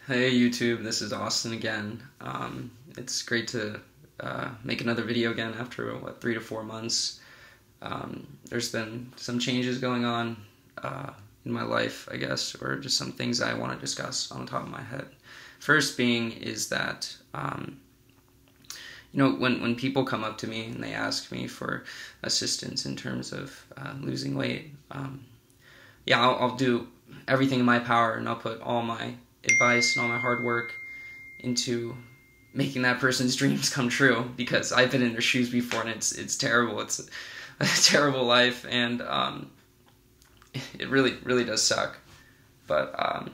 Hey YouTube, this is Austin again. It's great to make another video again after 3 to 4 months. There's been some changes going on in my life, I guess, or just some things I want to discuss on the top of my head. First being is that when people come up to me and they ask me for assistance in terms of losing weight, yeah, I'll do everything in my power, and I'll put all my advice and all my hard work into making that person's dreams come true, because I've been in their shoes before, and it's terrible. It's a terrible life, and it really does suck. But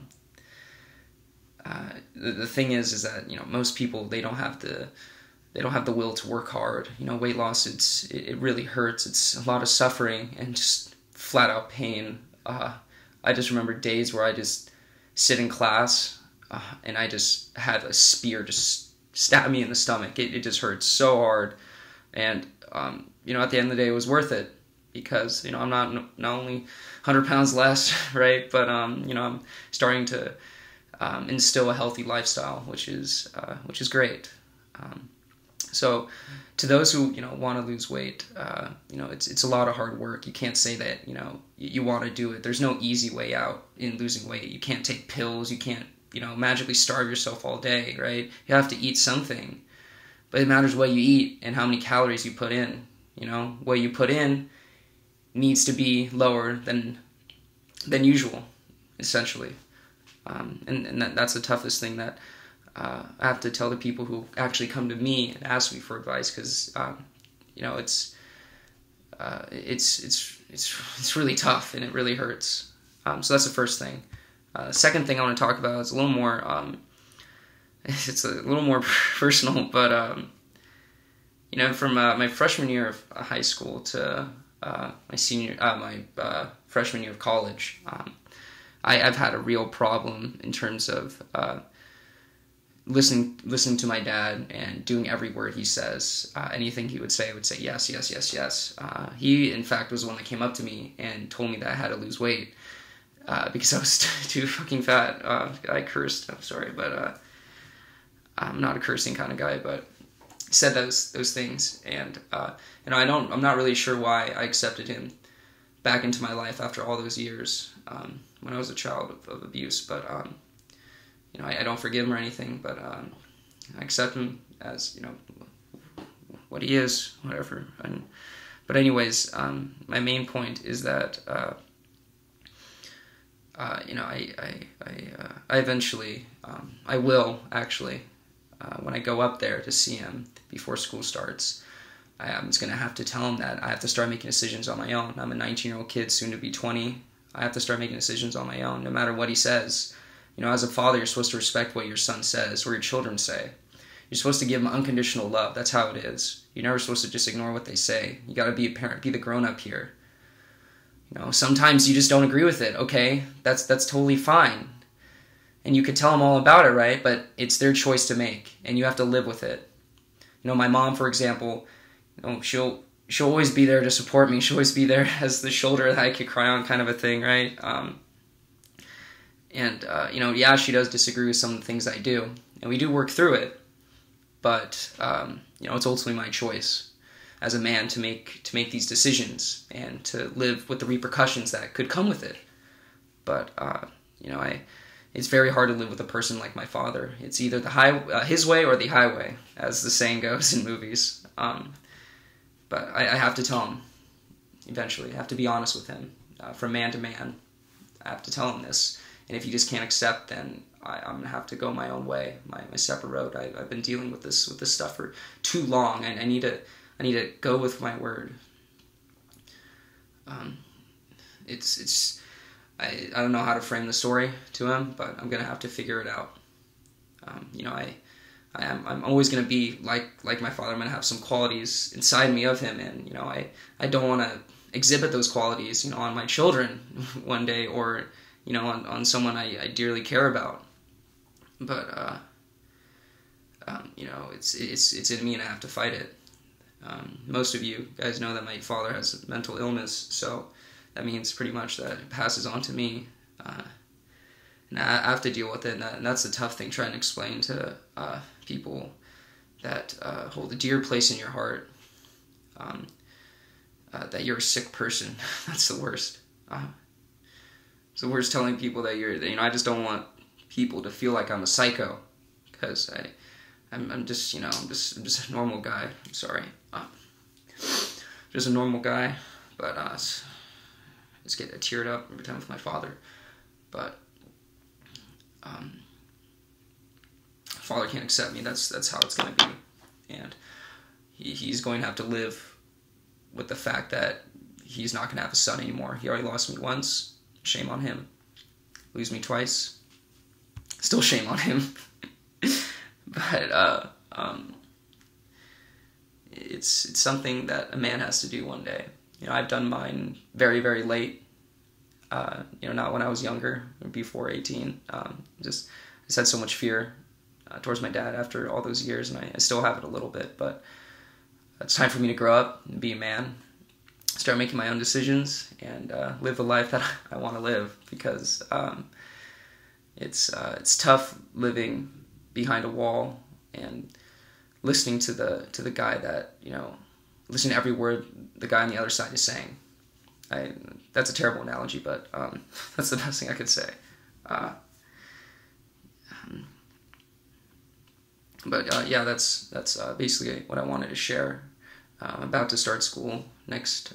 the thing is that most people, they don't have the will to work hard. Weight loss, it really hurts. It's a lot of suffering and just flat out pain. I just remember days where I just sit in class and I just had a spear just stab me in the stomach. It just hurts so hard, and at the end of the day, it was worth it, because I'm not only 100 pounds less, right, but I'm starting to instill a healthy lifestyle, which is great. So to those who want to lose weight, it's a lot of hard work. You can't say that you want to do it. There's no easy way out in losing weight. You can't take pills. You can't magically starve yourself all day, right? You have to eat something, but it matters what you eat and how many calories you put in. What you put in needs to be lower than usual, essentially, and that's the toughest thing that I have to tell the people who actually come to me and ask me for advice, because it's really tough and it really hurts. So that's the first thing. Second thing I want to talk about is a little more it's a little more personal, but from my freshman year of high school to my freshman year of college, I've had a real problem in terms of listening to my dad and doing every word he says. Anything he would say, I would say yes, yes, yes, yes. He, in fact, was the one that came up to me and told me that I had to lose weight because I was too fucking fat. I cursed. I'm sorry, but I'm not a cursing kind of guy. But he said those things, and I'm not really sure why I accepted him back into my life after all those years when I was a child of abuse. But I don't forgive him or anything, but I accept him as, what he is, whatever. But anyways, my main point is that, I eventually, I will actually, when I go up there to see him before school starts, I'm just going to have to tell him that I have to start making decisions on my own. I'm a 19-year-old kid, soon to be 20. I have to start making decisions on my own, no matter what he says. As a father, you're supposed to respect what your son says or your children say. You're supposed to give them unconditional love. That's how it is. You're never supposed to just ignore what they say. You got to be a parent, be the grown-up here. Sometimes you just don't agree with it. Okay, that's totally fine. And you could tell them all about it, right? But it's their choice to make, and you have to live with it. My mom, for example, she'll always be there to support me. She'll always be there as the shoulder that I could cry on, kind of a thing, right? Yeah, she does disagree with some of the things I do, and we do work through it, but, it's ultimately my choice as a man to make these decisions and to live with the repercussions that could come with it. But, it's very hard to live with a person like my father. It's either his way or the highway, as the saying goes in movies. But I have to tell him, eventually. I have to be honest with him, from man to man. I have to tell him this. And if he just can't accept, then I'm gonna have to go my own way, my separate road. I've been dealing with this stuff for too long, and I need to go with my word. I don't know how to frame the story to him, but I'm gonna have to figure it out. I'm always gonna be like my father. I'm gonna have some qualities inside me of him, and I don't want to exhibit those qualities on my children one day, or on someone I dearly care about. But it's in me, and I have to fight it. Most of you guys know that my father has mental illness, so that means pretty much that it passes on to me. and I have to deal with it, and that's the tough thing, trying to explain to people that hold a dear place in your heart, that you're a sick person. That's the worst. It's the worst, telling people that I just don't want people to feel like I'm a psycho, because I'm just, I'm just a normal guy. I'm sorry. Just a normal guy, but I just get teared up every time with my father. But father can't accept me. That's how it's going to be, and he's going to have to live with the fact that he's not going to have a son anymore. He already lost me once. Shame on him. Lose me twice. Still shame on him. But it's something that a man has to do one day. I've done mine very, very late. Not when I was younger, before 18. I just had so much fear towards my dad after all those years, and I still have it a little bit, but it's time for me to grow up and be a man, start making my own decisions, and live the life that I want to live, because it's tough living behind a wall and listening to the guy that, listening to every word the guy on the other side is saying. That's a terrible analogy, but that's the best thing I could say. Yeah, that's basically what I wanted to share. I'm about to start school next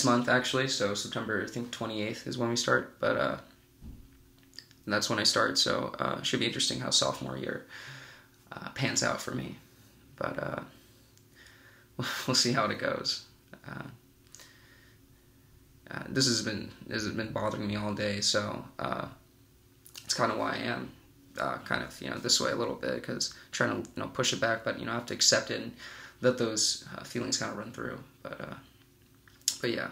month, actually. So September, I think 28th is when we start. But that's when I start. So it should be interesting how sophomore year pans out for me. But we'll see how it goes. This has been bothering me all day. So it's kind of why I am this way a little bit, because trying to push it back, but I have to accept it and let those feelings kind of run through. But yeah.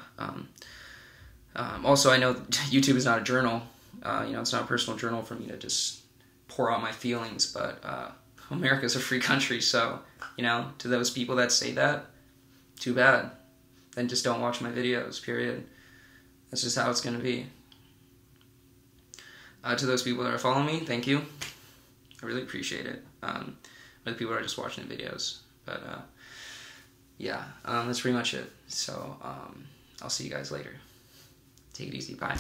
Also, I know YouTube is not a journal. It's not a personal journal for me to just pour out my feelings. But America's a free country, so to those people that say that, too bad. Then just don't watch my videos. Period. That's just how it's gonna be. To those people that are following me, thank you. I really appreciate it. But the people that are just watching the videos. But yeah, that's pretty much it. So I'll see you guys later. Take it easy. Bye.